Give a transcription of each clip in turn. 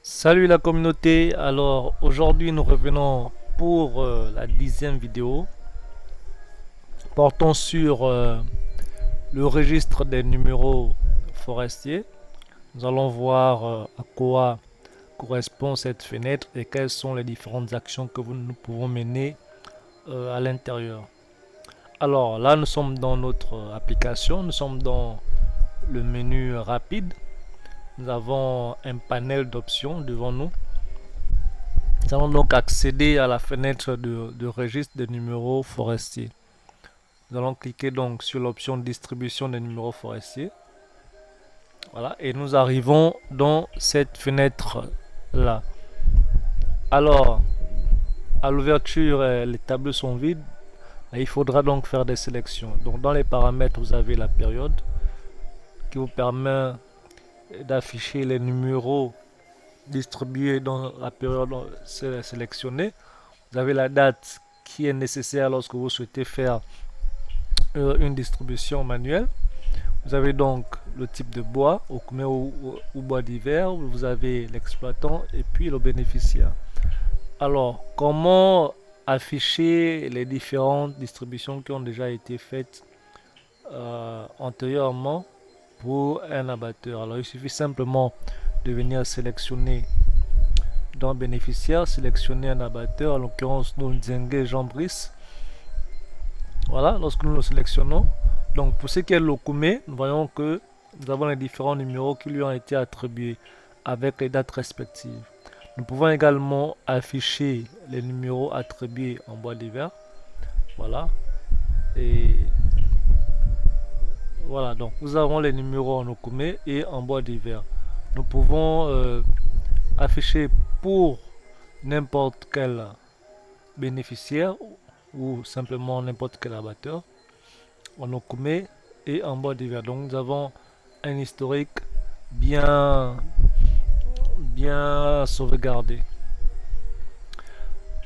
Salut la communauté, alors aujourd'hui nous revenons pour la 10e vidéo portant sur le registre des numéros forestiers. Nous allons voir à quoi correspond cette fenêtre et quelles sont les différentes actions que nous pouvons mener à l'intérieur. Alors là nous sommes dans notre application, nous sommes dans le menu rapide. Nous avons un panel d'options devant nous. Nous allons donc accéder à la fenêtre de registre des numéros forestiers. Nous allons cliquer donc sur l'option distribution des numéros forestiers. Voilà, et nous arrivons dans cette fenêtre là. Alors, à l'ouverture, les tableaux sont vides. Et il faudra donc faire des sélections. Donc, dans les paramètres, vous avez la période qui vous permet d'afficher les numéros distribués dans la période sélectionnée. Vous avez la date qui est nécessaire lorsque vous souhaitez faire une distribution manuelle. Vous avez donc le type de bois, Okume ou bois d'hiver. Vous avez l'exploitant et puis le bénéficiaire. Alors, comment afficher les différentes distributions qui ont déjà été faites antérieurement pour un abatteur? Alors, il suffit simplement de venir sélectionner dans bénéficiaire, sélectionner un abatteur, en l'occurrence nous Nzenge Jean Brice. Voilà, lorsque nous le sélectionnons. Donc pour ce qui est l'Okume, nous voyons que nous avons les différents numéros qui lui ont été attribués avec les dates respectives. Nous pouvons également afficher les numéros attribués en bois d'hiver. Voilà. Et voilà, donc nous avons les numéros en Okume et en bois d'hiver. Nous pouvons afficher pour n'importe quel bénéficiaire ou simplement n'importe quel abatteur en Okume et en bois d'hiver. Donc nous avons un historique bien sauvegardé.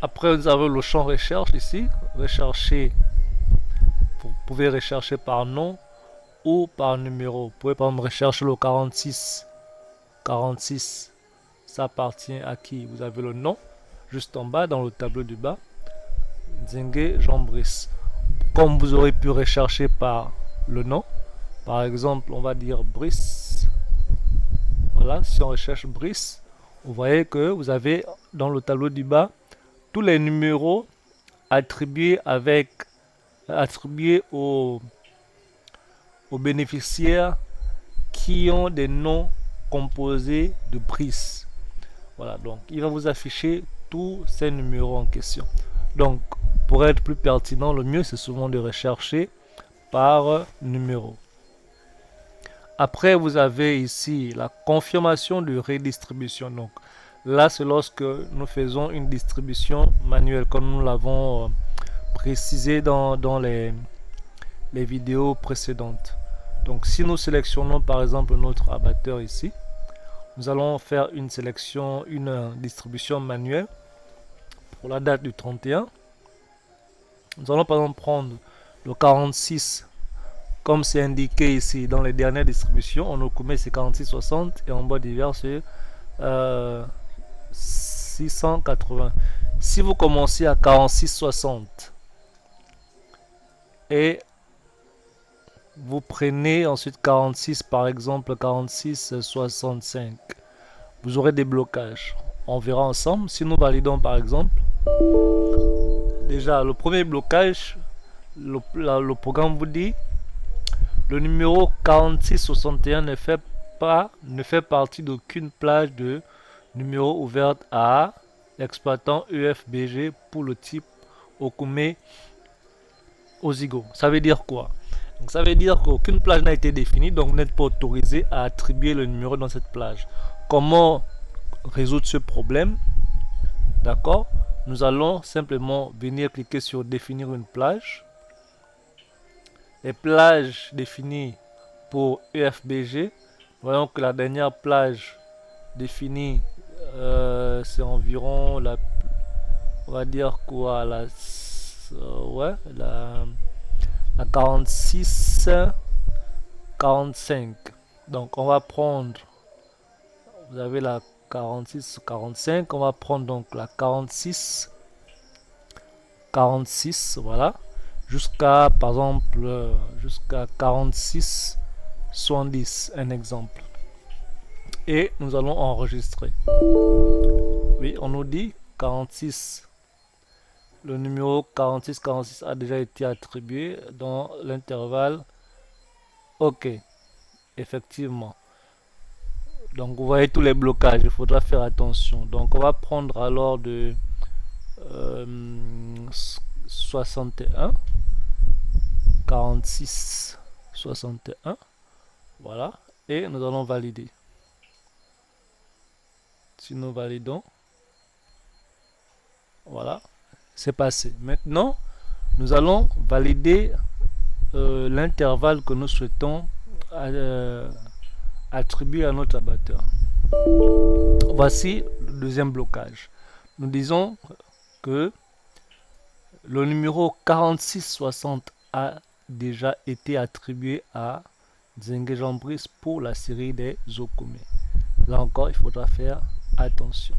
Après nous avons le champ recherche ici. Rechercher, vous pouvez rechercher par nom ou par numéro. Vous pouvez par exemple rechercher le 46. 46, ça appartient à qui? Vous avez le nom juste en bas dans le tableau du bas. Nzenge Jean Brice. Comme vous aurez pu rechercher par le nom, par exemple, on va dire Brice. Voilà, si on recherche Brice, vous voyez que vous avez dans le tableau du bas tous les numéros attribués aux bénéficiaires qui ont des noms composés de Brice. Voilà, donc il va vous afficher tous ces numéros en question. Donc, pour être plus pertinent, le mieux c'est souvent de rechercher par numéro. Après, vous avez ici la confirmation de redistribution. Donc, là, c'est lorsque nous faisons une distribution manuelle, comme nous l'avons précisé dans les vidéos précédentes. Donc, si nous sélectionnons par exemple notre abatteur ici, nous allons faire une sélection, une distribution manuelle pour la date du 31. Nous allons par exemple prendre le 46 comme c'est indiqué ici dans les dernières distributions. En Okume c'est 46,60 et en bois d'hiver c'est 680. Si vous commencez à 46,60 et vous prenez ensuite 46 par exemple 46,65, vous aurez des blocages. On verra ensemble. Si nous validons par exemple, déjà le premier blocage, le programme vous dit le numéro 4661 ne fait partie d'aucune plage de numéro ouverte à l'exploitant EFBG pour le type Okume Ozigo. Ça veut dire quoi? Donc ça veut dire qu'aucune plage n'a été définie, donc vous n'êtes pas autorisé à attribuer le numéro dans cette plage. Comment résoudre ce problème? D'accord? Nous allons simplement venir cliquer sur définir une plage. Les plages définies pour EFBG, voyons que la dernière plage définie c'est environ on va dire quoi, la 46 45. Donc on va prendre, vous avez la 46, 45. On va prendre donc la 46, 46, voilà, jusqu'à, par exemple, jusqu'à 46, 70, un exemple. Et nous allons enregistrer. Oui, on nous dit 46. Le numéro 46, 46 a déjà été attribué dans l'intervalle. OK, effectivement. Donc vous voyez tous les blocages, il faudra faire attention. Donc on va prendre alors de 61, 46, 61. Voilà. Et nous allons valider. Si nous validons, voilà, c'est passé. Maintenant, nous allons valider l'intervalle que nous souhaitons attribuer à notre abatteur. Voici le deuxième blocage. Nous disons que le numéro 4660 a déjà été attribué à Zengue Jambris pour la série des Okome. Là encore, il faudra faire attention.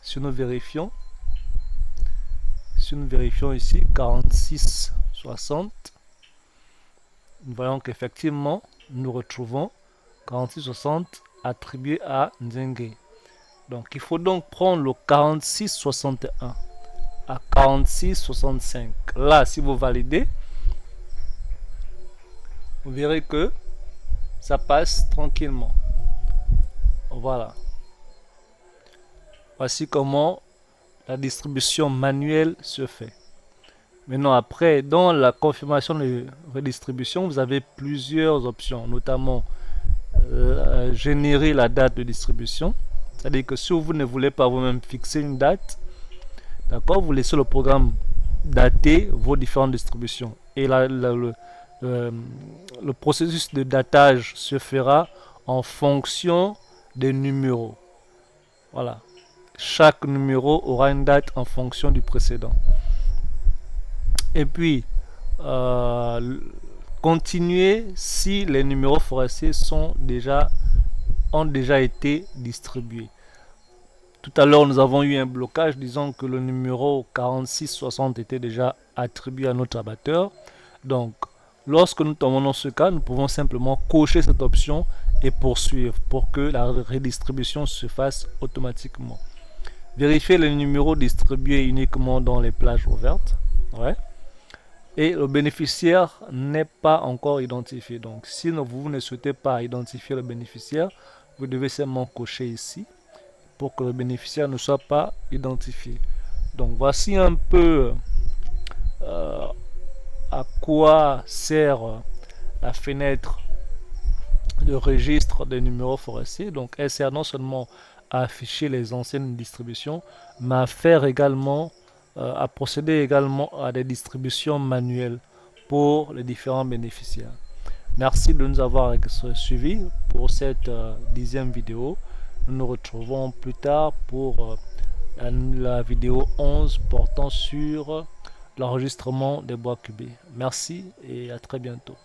Si nous vérifions ici 4660, nous voyons qu'effectivement, nous retrouvons 4660 attribué à Nzengue. Donc, il faut donc prendre le 4661 à 4665. Là, si vous validez, vous verrez que ça passe tranquillement. Voilà. Voici comment la distribution manuelle se fait. Maintenant, après, dans la confirmation de redistribution, vous avez plusieurs options, notamment générer la date de distribution. C'est-à-dire que si vous ne voulez pas vous-même fixer une date, d'accord, vous laissez le programme dater vos différentes distributions. Et le processus de datage se fera en fonction des numéros. Voilà. Chaque numéro aura une date en fonction du précédent. Et puis, continuer si les numéros forestiers ont déjà été distribués. Tout à l'heure, nous avons eu un blocage disant que le numéro 4660 était déjà attribué à notre abatteur. Donc, lorsque nous tombons dans ce cas, nous pouvons simplement cocher cette option et poursuivre pour que la redistribution se fasse automatiquement. Vérifiez les numéros distribués uniquement dans les plages ouvertes. Ouais. Et le bénéficiaire n'est pas encore identifié. Donc, si vous ne souhaitez pas identifier le bénéficiaire, vous devez seulement cocher ici pour que le bénéficiaire ne soit pas identifié. Donc, voici un peu à quoi sert la fenêtre de registre des numéros forestiers. Donc, elle sert non seulement à afficher les anciennes distributions, mais à faire également à procéder également à des distributions manuelles pour les différents bénéficiaires. Merci de nous avoir suivis pour cette 10e vidéo. Nous nous retrouvons plus tard pour la vidéo 11 portant sur l'enregistrement des bois cubés. Merci et à très bientôt.